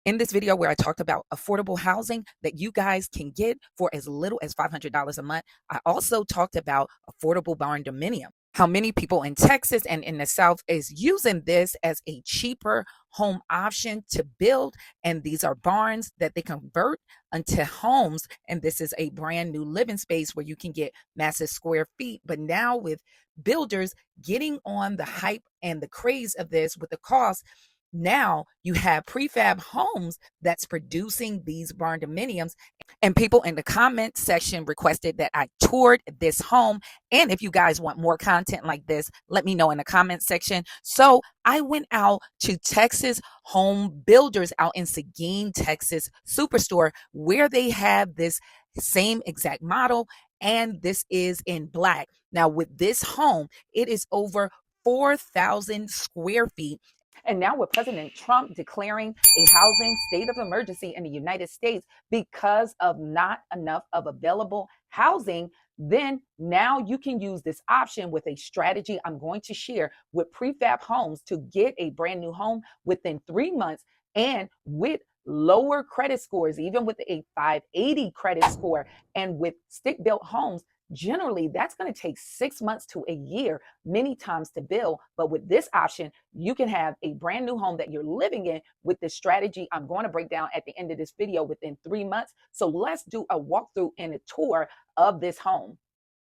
In this video where I talked about affordable housing that you guys can get for as little as $500 a month, I also talked about affordable barn dominium. How many people in Texas and in the South is using this as a cheaper home option to build. And these are barns that they convert into homes. And this is a brand new living space where you can get massive square feet. But now with builders getting on the hype and the craze of this with the cost, now you have prefab homes that's producing these barn dominiums. And people in the comment section requested that I toured this home. And if you guys want more content like this, let me know in the comment section. So I went out to Texas Home Builders out in Seguin, Texas Superstore, where they have this same exact model. And this is in black. Now with this home, it is over 4,000 square feet. And now with President Trump declaring a housing state of emergency in the United States because of not enough of available housing, then now you can use this option with a strategy I'm going to share with prefab homes to get a brand new home within 3 months and with lower credit scores, even with a 580 credit score. And with stick built homes, generally that's going to take 6 months to a year many times to build. But with this option, you can have a brand new home that you're living in with this strategy I'm going to break down at the end of this video within 3 months. So let's do a walkthrough and a tour of this home.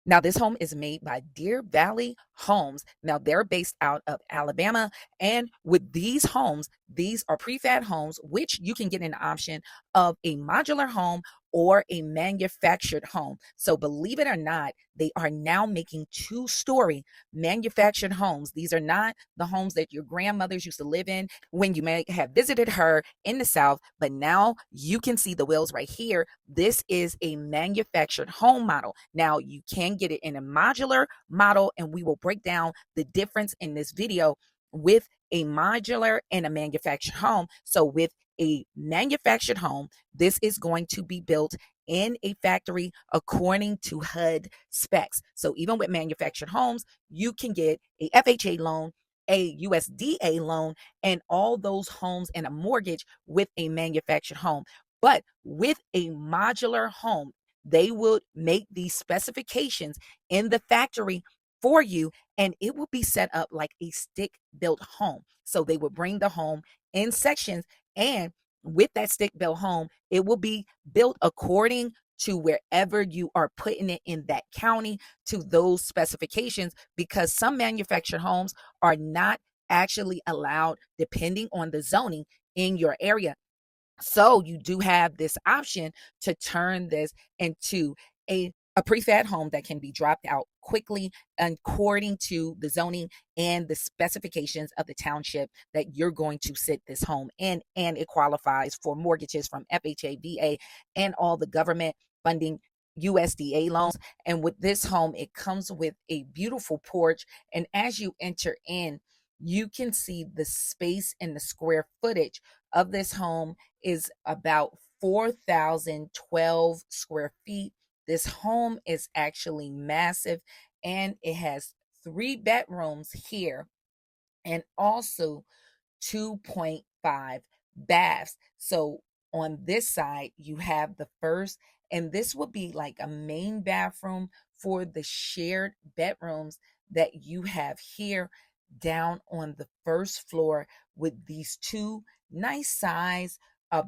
Now, this home is made by Deer Valley Homes. Now, they're based out of Alabama. And with these homes, these are prefab homes, which you can get an option of a modular home or a manufactured home. So believe it or not, they are now making 2-story manufactured homes. These are not the homes that your grandmothers used to live in when you may have visited her in the South, but now you can see the wheels right here. This is a manufactured home model. Now you can get it in a modular model, and we will break down the difference in this video with a modular and a manufactured home. So with a manufactured home, this is going to be built in a factory according to HUD specs. So even with manufactured homes, you can get a FHA loan, a USDA loan, and all those homes and a mortgage with a manufactured home. But with a modular home, they will make these specifications in the factory for you, and it will be set up like a stick built home. So they will bring the home in sections, and with that stick built home, it will be built according to wherever you are putting it in that county to those specifications, because some manufactured homes are not actually allowed depending on the zoning in your area. So you do have this option to turn this into a prefab home that can be dropped out quickly according to the zoning and the specifications of the township that you're going to sit this home in. And it qualifies for mortgages from FHA, VA, and all the government funding, USDA loans. And with this home, it comes with a beautiful porch. And as you enter in, you can see the space and the square footage of this home is about 4,012 square feet. This home is actually massive, and it has 3 bedrooms here and also 2.5 baths. So on this side, you have the first, and this would be like a main bathroom for the shared bedrooms that you have here down on the first floor with these 2 nice size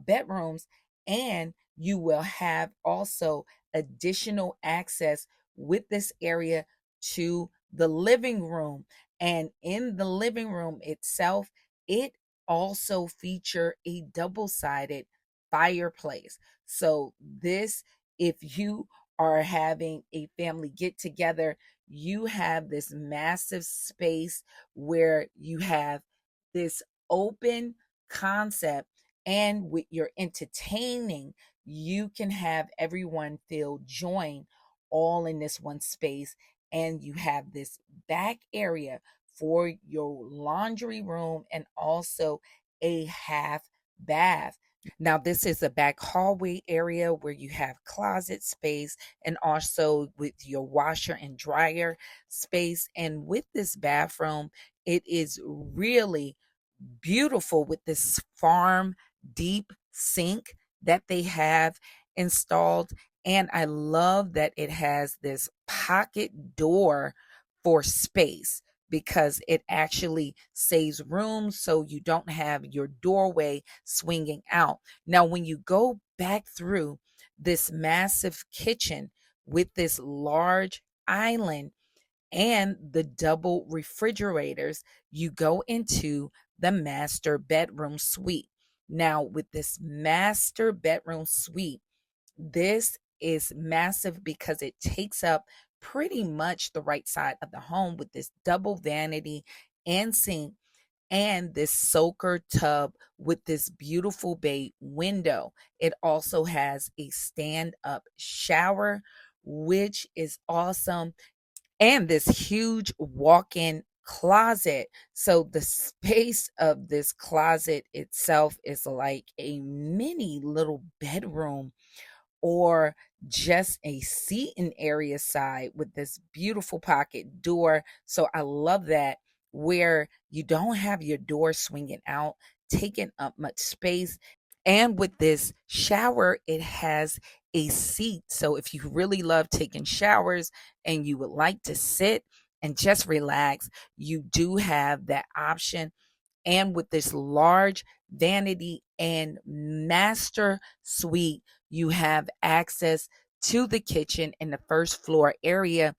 bedrooms. And you will have also additional access with this area to the living room. And in the living room itself, it also feature a double-sided fireplace. So this, if you are having a family get together, you have this massive space where you have this open concept, and with your entertaining, you can have everyone feel joined all in this one space. And you have this back area for your laundry room and also a half bath. Now, this is a back hallway area where you have closet space and also with your washer and dryer space. And with this bathroom, it is really beautiful with this farm deep sink that they have installed. And I love that it has this pocket door for space because it actually saves room so you don't have your doorway swinging out. Now, when you go back through this massive kitchen with this large island and the double refrigerators, you go into the master bedroom suite. Now, with this master bedroom suite, this is massive because it takes up pretty much the right side of the home with this double vanity and sink and this soaker tub with this beautiful bay window. It also has a stand up shower, which is awesome, and this huge walk-in closet. So the space of this closet itself is like a mini little bedroom or just a seating area side with this beautiful pocket door. So I love that, where you don't have your door swinging out, taking up much space. And with this shower, it has a seat. So if you really love taking showers and you would like to sit and just relax, you do have that option. And with this large vanity and master suite, you have access to the kitchen in the first floor area,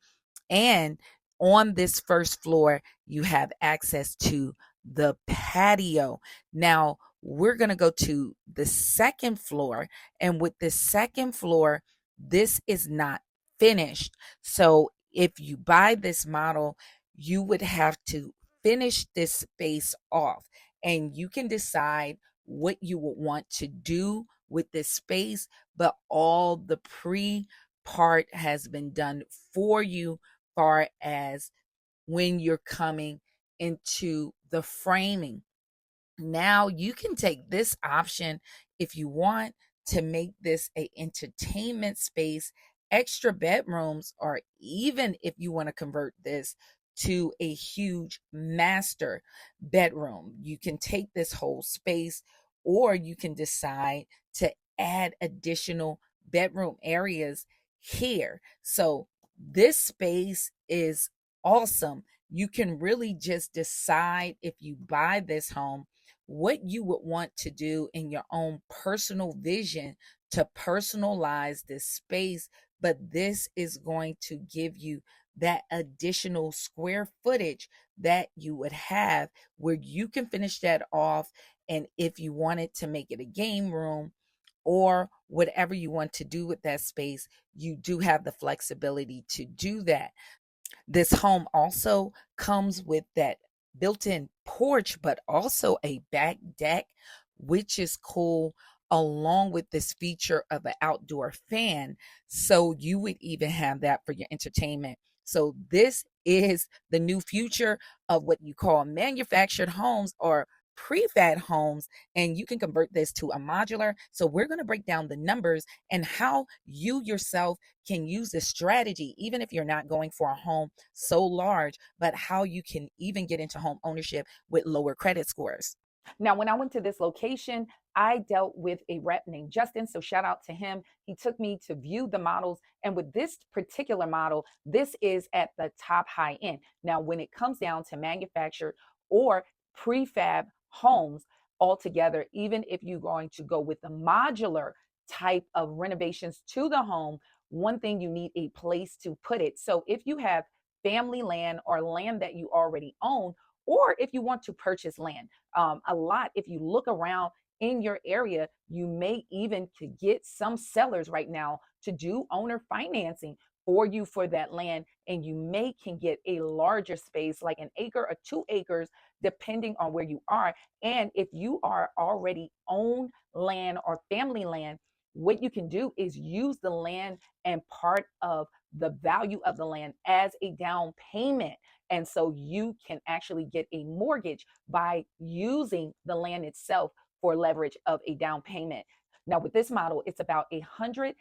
and on this first floor, you have access to the patio. Now, we're going to go to the second floor. And with the second floor, this is not finished. So, if you buy this model, you would have to finish this space off. And you can decide what you would want to do with this space, but all the pre part has been done for you far as when you're coming into the framing. Now you can take this option if you want to make this a entertainment space, extra bedrooms, or even if you want to convert this to a huge master bedroom. You can take this whole space, or you can decide to add additional bedroom areas here. So this space is awesome. You can really just decide, if you buy this home, what you would want to do in your own personal vision to personalize this space. But this is going to give you that additional square footage that you would have, where you can finish that off. And if you wanted to make it a game room or whatever you want to do with that space, you do have the flexibility to do that. This home also comes with that built-in porch, but also a back deck, which is cool, along with this feature of an outdoor fan. So you would even have that for your entertainment. So this is the new future of what you call manufactured homes or prefab homes, and you can convert this to a modular. So we're going to break down the numbers and how you yourself can use this strategy, even if you're not going for a home so large, but how you can even get into home ownership with lower credit scores. Now, when I went to this location, I dealt with a rep named Justin. So shout out to him. He took me to view the models. And with this particular model, this is at the top high end. Now, when it comes down to manufactured or prefab homes altogether, even if you're going to go with the modular type of renovations to the home, one thing, you need a place to put it. So if you have family land or land that you already own, or if you want to purchase land, a lot, if you look around in your area, you may even could get some sellers right now to do owner financing for you for that land, and you may can get a larger space like an acre or 2 acres depending on where you are. And if you are already own land or family land, what you can do is use the land and part of the value of the land as a down payment. And so you can actually get a mortgage by using the land itself for leverage of a down payment. Now, with this model, it's about $140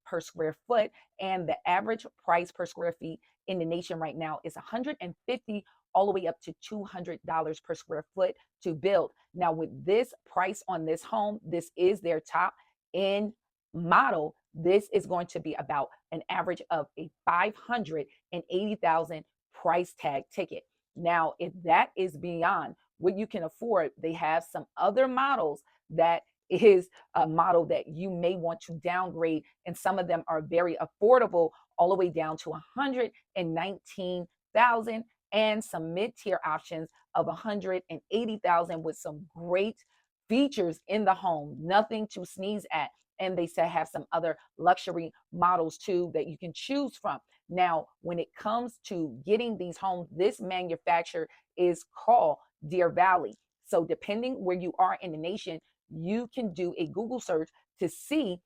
per square foot, and the average price per square feet in the nation right now is 150 all the way up to $200 per square foot to build. Now, with this price on this home, this is their top end model. This is going to be about an average of a 580,000 price tag ticket. Now, if that is beyond what you can afford, they have some other models that is a model that you may want to downgrade, and some of them are very affordable, all the way down to 119,000, and some mid-tier options of 180,000 with some great features in the home, nothing to sneeze at. And they say have some other luxury models too that you can choose from. Now, when it comes to getting these homes, this manufacturer is called Deer Valley. So depending where you are in the nation, you can do a Google search to see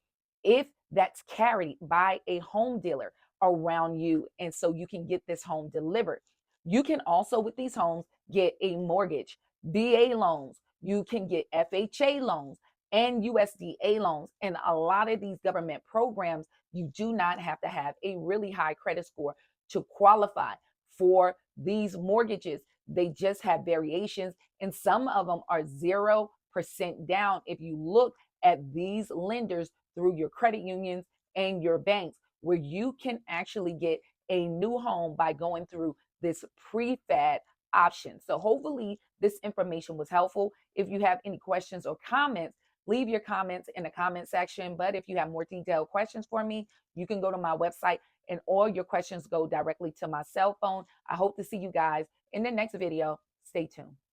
if that's carried by a home dealer around you. And so you can get this home delivered. You can also, with these homes, get a mortgage, VA loans. You can get FHA loans and USDA loans. And a lot of these government programs, you do not have to have a really high credit score to qualify for these mortgages. They just have variations, and some of them are 0% down if you look at these lenders through your credit unions and your banks, where you can actually get a new home by going through this prefab option. So hopefully this information was helpful. If you have any questions or comments, leave your comments in the comment section. But if you have more detailed questions for me, you can go to my website and all your questions go directly to my cell phone. I hope to see you guys in the next video. Stay tuned.